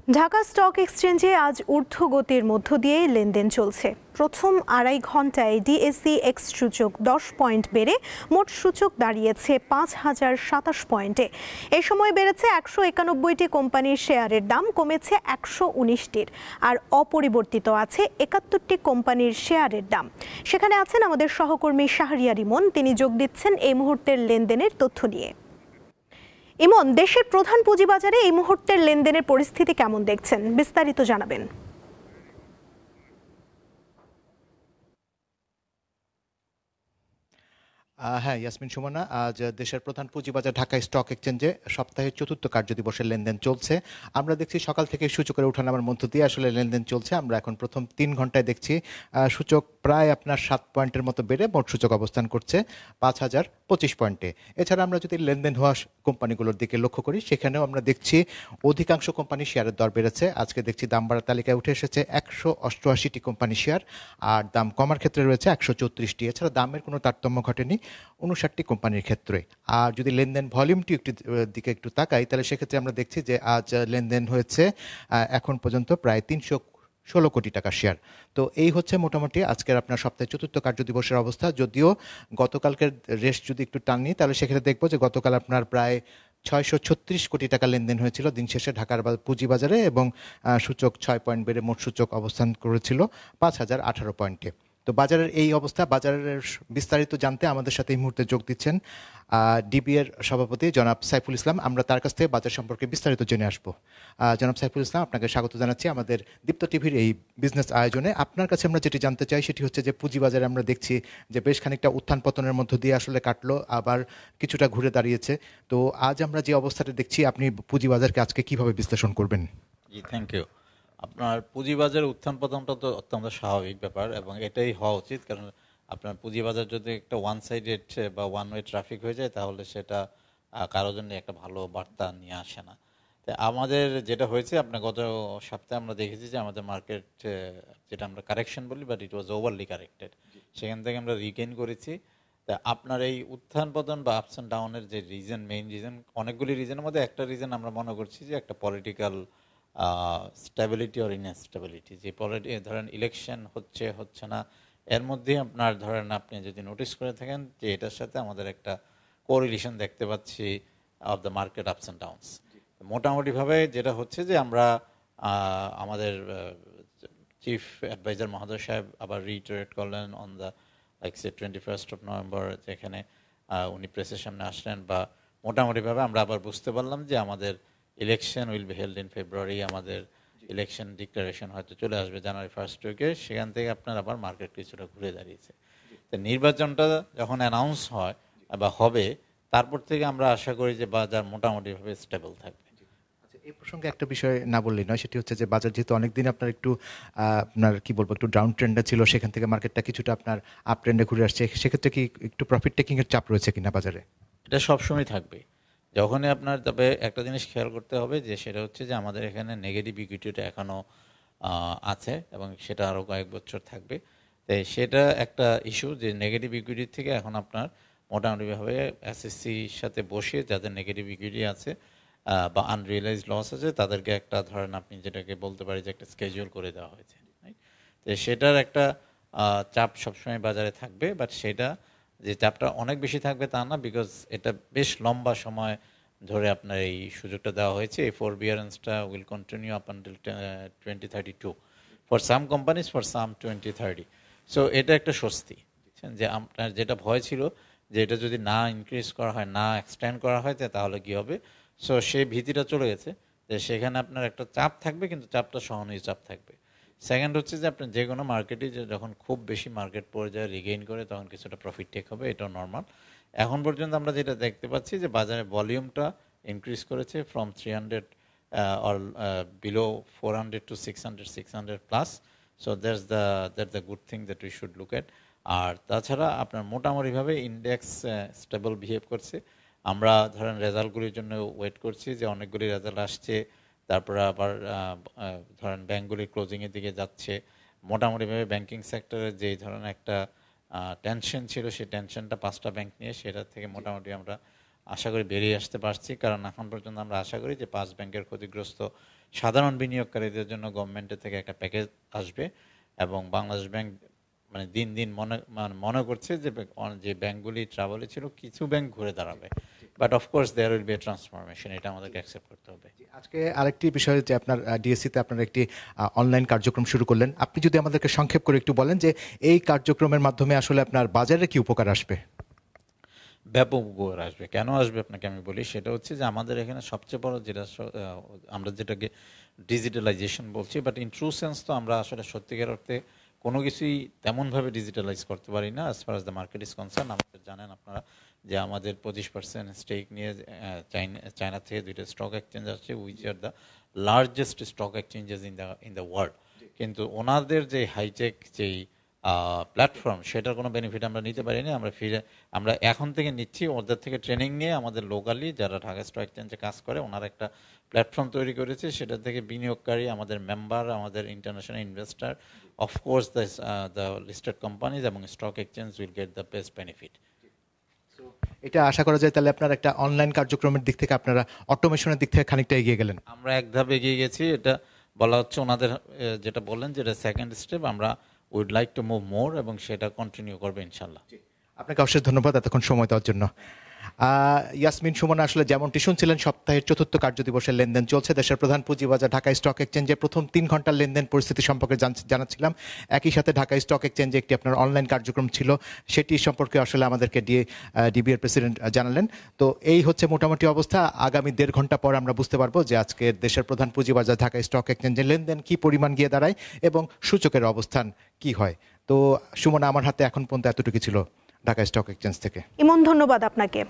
Dhaka stock এক্সচেঞ্জে আজ ঊর্ধ্বগতির মধ্য দিয়ে লেনদেন চলছে। প্রথম আড়াই ঘন্টায় ডিএসই এক্স সূচক 10 পয়েন্ট বেড়ে মোট সূচক দাঁড়িয়েছে 5,027 পয়েন্টে। এ সময় বেড়েছে 191টি কোম্পানির শেয়ারের দাম, কমেছে 119টির, আর অপরিবর্তিত আছে 71টি কোম্পানির শেয়ারের দাম। সেখানে আছেন আমাদের সহকর্মী শাহরিয়ার ইমন, তিনি যোগ দিচ্ছেন এই মুহূর্তের লেনদেনের তথ্য নিয়ে। ইমন, দেশের প্রধান পুঁজিবাজারে এই মুহূর্তের লেনদেনের পরিস্থিতি কেমন দেখছেন, বিস্তারিত জানাবেন। হ্যাঁ ইয়াসমিন সুমনা, আজ দেশের প্রধান পুঁজিবাজার ঢাকা স্টক এক্সচেঞ্জে সপ্তাহের চতুর্থ কার্যদিবসের লেনদেন চলছে। আমরা দেখছি সকাল থেকে সূচকের ওঠানামার মধ্য দিয়ে আসলে লেনদেন চলছে। আমরা এখন প্রথম 3 ঘন্টায় দেখছি সূচক প্রায় আপনার 7 পয়েন্টের মতো বেড়ে মোট সূচক অবস্থান করছে 5,025 পয়েন্টে। এছাড়া আমরা যদি লেনদেন হওয়া কোম্পানিগুলোর দিকে লক্ষ্য করি, সেখানেও আমরা দেখছি অধিকাংশ কোম্পানি শেয়ারের দর বেড়েছে। আজকে দেখছি দাম বাড়ার তালিকায় উঠে এসেছে 188টি কোম্পানি শেয়ার, আর দাম কমার ক্ষেত্রে রয়েছে 134টি। এছাড়া দামের কোনো তারতম্য ঘটেনি 59টি কোম্পানির ক্ষেত্রে। আর যদি লেনদেন ভলিউমটি দিকে একটু তাকাই, তাহলে সেক্ষেত্রে আমরা দেখছি যে আজ লেনদেন হয়েছে এখন পর্যন্ত প্রায় 316 কোটি টাকা শেয়ার। তো এই হচ্ছে মোটামুটি আজকের আপনার সপ্তাহের চতুর্থ কার্যদিবসের অবস্থা। যদিও গতকালকের রেস্ট যদি একটু টানি, তাহলে সেক্ষেত্রে দেখবো যে গতকাল আপনার প্রায় 636 কোটি টাকা লেনদেন হয়েছিল দিন শেষে ঢাকার পুঁজিবাজারে, এবং সূচক 6 পয়েন্ট বেড়ে মোট সূচক অবস্থান করেছিল 5,018 পয়েন্টে। তো বাজারের এই অবস্থা, বাজারের বিস্তারিত জানতে আমাদের সাথে এই মুহূর্তে যোগ দিচ্ছেন ডিবি এর সভাপতি জনাব সাইফুল ইসলাম। আমরা তার কাছ থেকে বাজার সম্পর্কে বিস্তারিত জেনে আসবো। জনাব সাইফুল ইসলাম, আপনাকে স্বাগত জানাচ্ছি আমাদের দীপ্ত টিভির এই বিজনেস আয়োজনে। আপনার কাছে আমরা যেটি জানতে চাই সেটি হচ্ছে যে পুঁজিবাজারে আমরা দেখছি যে বেশ খানিকটা উত্থান পতনের মধ্য দিয়ে আসলে কাটলো, আবার কিছুটা ঘুরে দাঁড়িয়েছে। তো আজ আমরা যে অবস্থাটা দেখছি, আপনি পুঁজিবাজারকে আজকে কিভাবে বিশ্লেষণ করবেন? জি, থ্যাংক ইউ। আপনার পুঁজিবাজারের উত্থান পতনটা তো অত্যন্ত স্বাভাবিক ব্যাপার, এবং এটাই হওয়া উচিত। কারণ আপনার পুঁজিবাজার যদি একটা ওয়ান সাইডেড বা ওয়ান ওয়ে ট্রাফিক হয়ে যায়, তাহলে সেটা কারোর জন্য একটা ভালো বার্তা নিয়ে আসে না। তো আমাদের যেটা হয়েছে, আপনার গত সপ্তাহে আমরা দেখেছি যে আমাদের মার্কেট, যেটা আমরা কারেকশন বলি, but it was overlay corrected, সেখান থেকে আমরা রিগেইন করেছি। তা আপনার এই উত্থান পতন বা আপস অ্যান্ড ডাউনের যে রিজন, মেইন রিজন, অনেকগুলি রিজনের মধ্যে একটা রিজন আমরা মনে করছি যে একটা পলিটিক্যাল স্টেবিলিটি অর ইনস্টেবিলিটি। যে ধরেন ইলেকশন হচ্ছে না, এর মধ্যে আপনার ধরেন আপনি যদি নোটিস করে থাকেন যে এটার সাথে আমাদের একটা কোরিলেশন দেখতে পাচ্ছি of the market ups and downs. মোটামুটিভাবে যেটা হচ্ছে যে আমরা আমাদের চিফ অ্যাডভাইজার মহোদয় সাহেব আবার রিইটারেট করলেন on the like say 21st of November, যেখানে উনি প্রেসের সামনে আসলেন। বা মোটামুটিভাবে আমরা আবার বুঝতে পারলাম যে আমাদের election will be held in February, আমাদের ইলেকশন ডিক্লারেশন হয়তো চলে আসবে জানুয়ারি 1st উইকে। সেখান থেকে আপনার আবার মার্কেট কিছুটা ঘুরে দাঁড়িয়েছে। তো নির্বাচনটা যখন অ্যানাউন্স হয় বা হবে, তারপর থেকে আমরা আশা করি যে বাজার মোটামুটিভাবে স্টেবল থাকবে। এই প্রসঙ্গে একটা বিষয় না বললেই নয়, সেটি হচ্ছে যে বাজার যেহেতু অনেকদিন আপনার একটু আপনার কি বলবো একটু ডাউন ট্রেন্ডে ছিল, সেখান থেকে মার্কেটটা কিছুটা আপনার আপ ট্রেন্ডে ঘুরে আসছে, সেক্ষেত্রে কি একটু প্রফিট টেকিং এর চাপ রয়েছে কিনা বাজারে? এটা সবসময় থাকবে যখনই আপনার। তবে একটা জিনিস খেয়াল করতে হবে, যে সেটা হচ্ছে যে আমাদের এখানে নেগেটিভ ইকুইটিটা এখনও আছে, এবং সেটা আরও কয়েক বছর থাকবে। তাই সেটা একটা ইস্যু, যে নেগেটিভ ইকুইটির থেকে এখন আপনার মোটামুটিভাবে এসএসসির সাথে বসে যাদের নেগেটিভ ইকুইটি আছে বা আনরিয়েলাইজ লস আছে, তাদেরকে একটা ধরেন আপনি যেটাকে বলতে পারি যে একটা স্কেজুয়াল করে দেওয়া হয়েছে। তো সেটার একটা চাপ সবসময় বাজারে থাকবে, বাট সেটা যে চাপটা অনেক বেশি থাকবে তা না, বিকজ এটা বেশ লম্বা সময় ধরে আপনার এই সুযোগটা দেওয়া হয়েছে। এই ফরবিয়ারেন্সটা will continue up until 2032 for some companies, for some 2030। So এটা একটা স্বস্তি, যে আপনার যেটা ভয় ছিল যে এটা যদি না ইনক্রিজ করা হয়, না এক্সটেন্ড করা হয়, তাহলে কি হবে। সো সেই ভীতিটা চলে গেছে, যে সেখানে আপনার একটা চাপ থাকবে, কিন্তু চাপটা সহনীয় চাপ থাকবে। সেকেন্ড হচ্ছে যে আপনার যে কোনো মার্কেটে যখন খুব বেশি মার্কেট পর্যায়ে রিগেইন করে, তখন কিছুটা প্রফিট টেক হবে, এটাও নর্মাল। এখন পর্যন্ত আমরা যেটা দেখতে পাচ্ছি যে বাজারে ভলিউমটা ইনক্রিজ করেছে from 300 or below 400 to 600 plus. So that's the good thing that we should look at. আর তাছাড়া আপনার মোটামুটিভাবে ইন্ডেক্স স্টেবল বিহেভ করছে। আমরা ধরেন রেজাল্টগুলির জন্য ওয়েট করছি, যে অনেকগুলি রেজাল্ট আসছে, তারপরে আবার ধরেন ব্যাঙ্কগুলির ক্লোজিংয়ের দিকে যাচ্ছে। মোটামুটিভাবে ব্যাংকিং সেক্টরে যেই ধরনের একটা টেনশন ছিল, সেই টেনশনটা 5টা ব্যাংক নিয়ে সেটা থেকে মোটামুটি আমরা আশা করি বেরিয়ে আসতে পারছি। কারণ এখন পর্যন্ত আমরা আশা করি যে 5 ব্যাংকের ক্ষতিগ্রস্ত সাধারণ বিনিয়োগকারীদের জন্য গভর্নমেন্টের থেকে একটা প্যাকেজ আসবে এবং বাংলাদেশ ব্যাংক মানে দিন দিন মনে করছে যে যে ব্যাংকগুলি ট্রাভেলে ছিল কিছু ব্যাংক ঘুরে দাঁড়াবে, but of course there will be a transformation, এটা আমাদেরকে অ্যাকসেপ্ট করতে হবে। আজকে আরেকটি বিষয় যে আপনার ডিএসসিতে আপনারা একটি অনলাইন কার্যক্রম শুরু করলেন, আপনি যদি আমাদেরকে সংক্ষেপ করে একটু বলেন যে এই কার্যক্রমের মাধ্যমে আসলে আপনার বাজারে কি উপকার আসবে? ব্যাপক উপকার আসবে। কেন আসবে আপনাকে আমি বলি, সেটা হচ্ছে যে আমাদের এখানে সবচেয়ে বড় যেটা আমরা যেটাকে ডিজিটালাইজেশন বলছি, বাট ইন ট্রু সেন্স তো আমরা আসলে সত্যিকার অর্থে কোনো কিছুই তেমনভাবে ডিজিটালাইজ করতে পারি না as far as the market is concern. আমাদের জানেন আপনারা যে আমাদের 25% স্টেক নিয়ে চায়না থেকে 2টা স্টক এক্সচেঞ্জ আসছে, which are the largest stock exchanges in the world. কিন্তু ওনাদের যে হাইটেক যেই প্ল্যাটফর্ম, সেটার কোনো বেনিফিট আমরা নিতে পারিনি। আমরা এখন থেকে নিচ্ছি, ওদের থেকে ট্রেনিং নিয়ে আমাদের লোকালি যারা ঢাকা স্টক এক্সচেঞ্জে কাজ করে ওনারা একটা প্ল্যাটফর্ম তৈরি করেছে, সেটা থেকে বিনিয়োগকারী, আমাদের মেম্বার, আমাদের international investor, of course the listed companies এবং stock exchange will get the best benefit. এটা আশা করা যায় তাহলে আপনার একটা অনলাইন কার্যক্রমের দিক থেকে আপনারা অটোমেশনের দিক থেকে খানিকটা এগিয়ে গেলেন। আমরা এক ধাপ এগিয়ে গেছি, এটা বলা হচ্ছে ওনাদের যেটা বললেন যেটা সেকেন্ড স্টেপ, আমরা উইড লাইক টু মুভ মোর এবং সেটা কন্টিনিউ করবে ইনশাল্লাহ। আপনাকে অশেষ ধন্যবাদ এতক্ষণ সময় দেওয়ার জন্য। ইয়াসমিন সুমনা, আসলে যেমনটি শুনছিলেন সপ্তাহের 4র্থ কার্যদিবসের লেনদেন চলছে। দেশের প্রধান পুঁজিবাজার ঢাকা স্টক এক্সচেঞ্জে প্রথম 3 ঘন্টার লেনদেন পরিস্থিতি সম্পর্কে জানাচ্ছিলাম। একই সাথে ঢাকা স্টক এক্সচেঞ্জে একটি আপনার অনলাইন কার্যক্রম ছিল, সেটি সম্পর্কে আসলে আমাদেরকে ডিবিএর প্রেসিডেন্ট জানালেন। তো এই হচ্ছে মোটামুটি অবস্থা। আগামী 1.5 ঘন্টা পর আমরা বুঝতে পারবো যে আজকে দেশের প্রধান পুঁজিবাজার ঢাকা স্টক এক্সচেঞ্জের লেনদেন কি পরিমাণ গিয়ে দাঁড়ায় এবং সূচকের অবস্থান কি হয়। তো সুমনা, আমার হাতে এখন পর্যন্ত এতটুকু ছিল ঢাকা স্টক এক্সচেঞ্জ থেকে। ইমন, ধন্যবাদ আপনাকে।